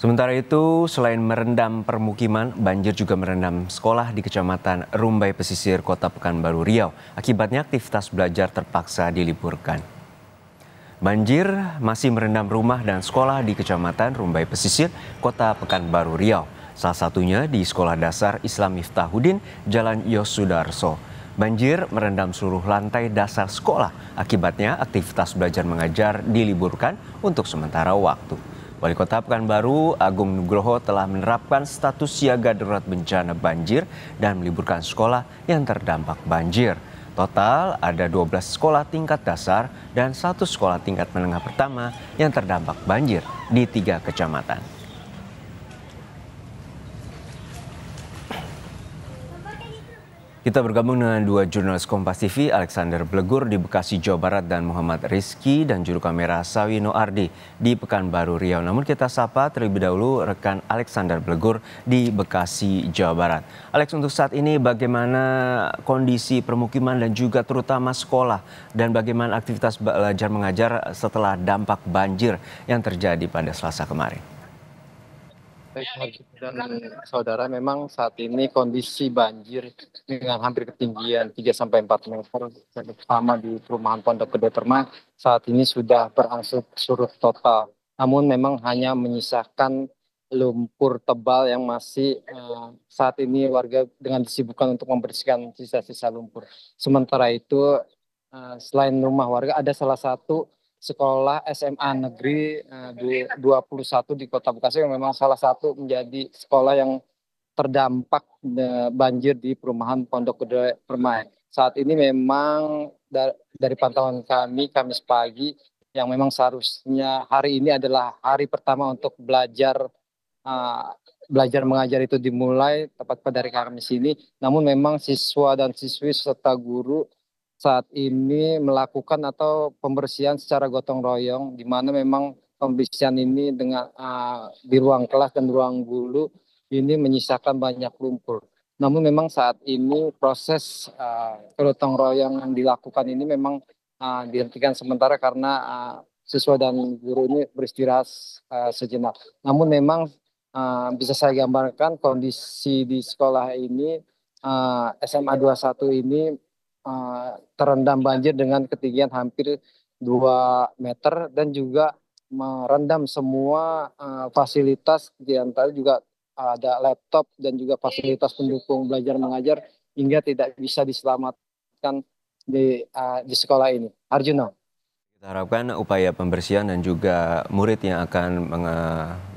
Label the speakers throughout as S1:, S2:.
S1: Sementara itu, selain merendam permukiman, banjir juga merendam sekolah di Kecamatan Rumbai Pesisir, Kota Pekanbaru Riau. Akibatnya aktivitas belajar terpaksa diliburkan. Banjir masih merendam rumah dan sekolah di Kecamatan Rumbai Pesisir, Kota Pekanbaru Riau. Salah satunya di Sekolah Dasar Islam Miftahuddin, Jalan Yosudarso. Banjir merendam seluruh lantai dasar sekolah. Akibatnya aktivitas belajar mengajar diliburkan untuk sementara waktu. Wali Kota Pekanbaru, Agung Nugroho telah menerapkan status siaga darurat bencana banjir dan meliburkan sekolah yang terdampak banjir. Total ada 12 sekolah tingkat dasar dan 1 sekolah tingkat menengah pertama yang terdampak banjir di 3 kecamatan. Kita bergabung dengan 2 jurnalis Kompas TV, Alexander Blegur di Bekasi, Jawa Barat, dan Muhammad Rizky dan juru kamera Sawino Ardi di Pekanbaru Riau. Namun kita sapa terlebih dahulu rekan Alexander Blegur di Bekasi, Jawa Barat. Alex, untuk saat ini bagaimana kondisi permukiman dan juga terutama sekolah dan bagaimana aktivitas belajar mengajar setelah dampak banjir yang terjadi pada Selasa kemarin?
S2: Baik, Harjit dan saudara, memang saat ini kondisi banjir dengan hampir ketinggian 3 sampai 4 meter, terutama di perumahan Pondok Gede Permai, saat ini sudah berangsur surut total. Namun memang hanya menyisakan lumpur tebal yang masih saat ini warga dengan disibukkan untuk membersihkan sisa-sisa lumpur. Sementara itu, selain rumah warga, ada salah satu sekolah SMA Negeri 21 di Kota Bekasi yang memang salah satu menjadi sekolah yang terdampak banjir di perumahan Pondok Gede Permai. Saat ini memang dari pantauan kami Kamis pagi yang memang seharusnya hari ini adalah hari pertama untuk uh, belajar mengajar itu dimulai tepat pada hari Kamis ini. Namun memang siswa dan siswi serta guru saat ini melakukan atau pembersihan secara gotong royong, di mana memang pembersihan ini dengan di ruang kelas dan ruang guru ini menyisakan banyak lumpur. Namun memang saat ini proses gotong royong yang dilakukan ini memang dihentikan sementara karena siswa dan guru ini beristirahat sejenak. Namun memang bisa saya gambarkan kondisi di sekolah ini, SMA 21 ini terendam banjir dengan ketinggian hampir 2 meter dan juga merendam semua fasilitas, di antara juga ada laptop dan juga fasilitas pendukung belajar mengajar hingga tidak bisa diselamatkan di sekolah ini. Arjuna.
S1: Kita harapkan upaya pembersihan dan juga murid yang akan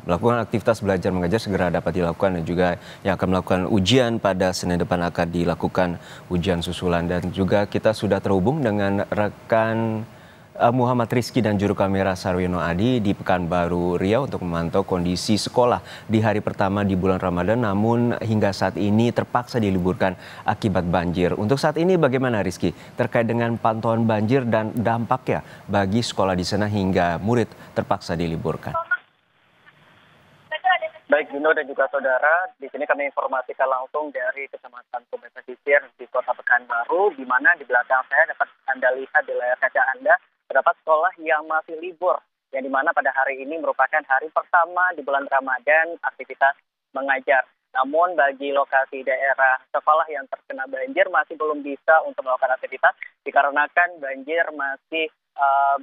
S1: melakukan aktivitas belajar mengajar segera dapat dilakukan, dan juga yang akan melakukan ujian pada Senin depan akan dilakukan ujian susulan. Dan juga kita sudah terhubung dengan rekan Muhammad Rizky dan juru kamera Sarwino Adi di Pekanbaru Riau untuk memantau kondisi sekolah di hari pertama di bulan Ramadan, namun hingga saat ini terpaksa diliburkan akibat banjir. Untuk saat ini bagaimana Rizky terkait dengan pantauan banjir dan dampaknya bagi sekolah di sana hingga murid terpaksa diliburkan?
S3: Baik Juno dan juga saudara, di sini kami informasikan langsung dari Kecamatan Rumbai Pesisir di Kota Pekanbaru, di mana di belakang saya dapat Anda lihat di layar kaca Anda terdapat sekolah yang masih libur, yang dimana pada hari ini merupakan hari pertama di bulan Ramadan aktivitas mengajar. Namun bagi lokasi daerah sekolah yang terkena banjir masih belum bisa untuk melakukan aktivitas dikarenakan banjir masih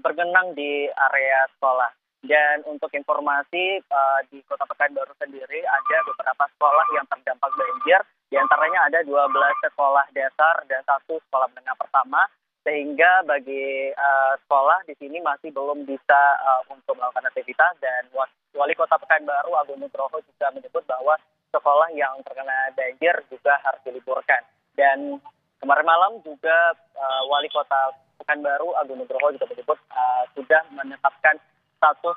S3: bergenang di area sekolah. Dan untuk informasi di Kota Pekanbaru sendiri ada beberapa sekolah yang terdampak banjir, di antaranya ada 12 sekolah dasar dan 1 sekolah menengah pertama, sehingga bagi sekolah di sini masih belum bisa untuk melakukan aktivitas. Dan Wali Kota Pekanbaru Agung Nugroho juga menyebut bahwa sekolah yang terkena banjir juga harus diliburkan. Dan kemarin malam juga Wali Kota Pekanbaru Agung Nugroho juga menyebut sudah menetapkan status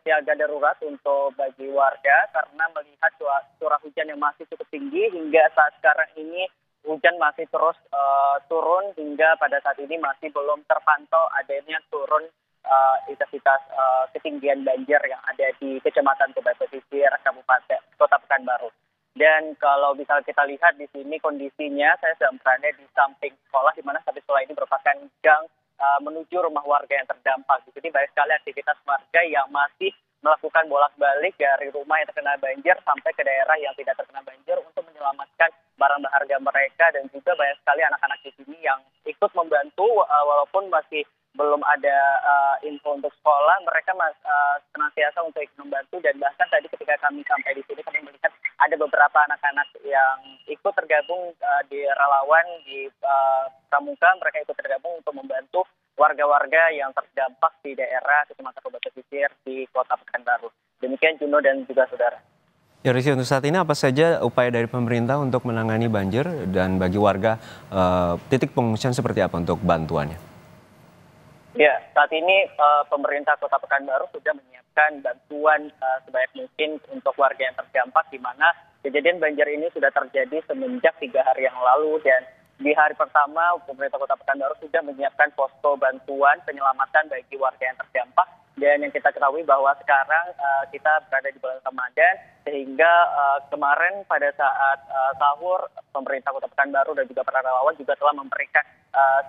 S3: siaga darurat untuk bagi warga karena melihat curah hujan yang masih cukup tinggi hingga saat sekarang ini. Hujan masih terus turun hingga pada saat ini masih belum terpantau adanya turun intensitas ketinggian banjir yang ada di Kecamatan Rumbai Pesisir, Kabupaten Kota Pekanbaru. Dan kalau bisa kita lihat di sini kondisinya, saya sedang berada di samping sekolah, di mana samping sekolah ini merupakan gang menuju rumah warga yang terdampak. Di sini banyak sekali aktivitas warga yang masih melakukan bolak-balik dari rumah yang terkena banjir sampai ke daerah yang tidak terkena banjir untuk menyelamatkan barang berharga mereka, dan juga banyak sekali anak-anak di sini yang ikut membantu walaupun masih belum ada info untuk sekolah, mereka senantiasa untuk ikut membantu. Dan bahkan tadi ketika kami sampai di sini kami melihat ada beberapa anak-anak yang ikut tergabung di relawan di Pramuka, mereka ikut tergabung untuk membantu warga-warga yang terdampak di daerah Kecamatan Rumbai Pesisir di Kota Pekanbaru. Demikian Juno dan juga saudara.
S1: Ya Rizky, untuk saat ini apa saja upaya dari pemerintah untuk menangani banjir dan bagi warga titik pengungsian seperti apa untuk bantuannya?
S3: Ya, saat ini pemerintah Kota Pekanbaru sudah menyiapkan bantuan sebanyak mungkin untuk warga yang terdampak, di mana kejadian banjir ini sudah terjadi semenjak 3 hari yang lalu, dan di hari pertama pemerintah Kota Pekanbaru sudah menyiapkan posko bantuan penyelamatan bagi warga yang terdampak. Dan yang kita ketahui bahwa sekarang kita berada di bulan Ramadan, sehingga kemarin pada saat sahur pemerintah Kota Pekanbaru dan juga para relawan juga telah memberikan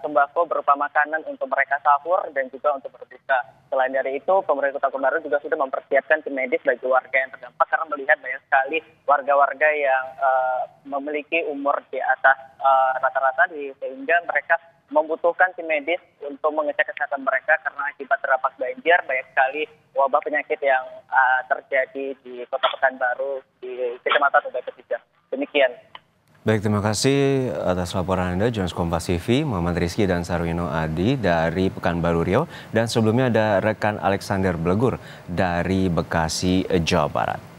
S3: sembako berupa makanan untuk mereka sahur dan juga untuk berbuka. Selain dari itu, pemerintah Kota Pekanbaru juga sudah mempersiapkan tim medis bagi warga yang terdampak, karena melihat banyak sekali warga-warga yang memiliki umur di atas rata-rata, sehingga mereka membutuhkan tim medis untuk mengecek kesehatan mereka, karena akibat terdampak banjir banyak sekali wabah penyakit yang terjadi di Kota Pekanbaru di Kecamatan Rumbai Pesisir. Demikian.
S1: Baik, terima kasih atas laporan Anda, Jurnalis Kompas TV, Muhammad Rizky dan Sarwino Adi dari Pekanbaru Riau. Dan sebelumnya ada rekan Alexander Blegur dari Bekasi, Jawa Barat.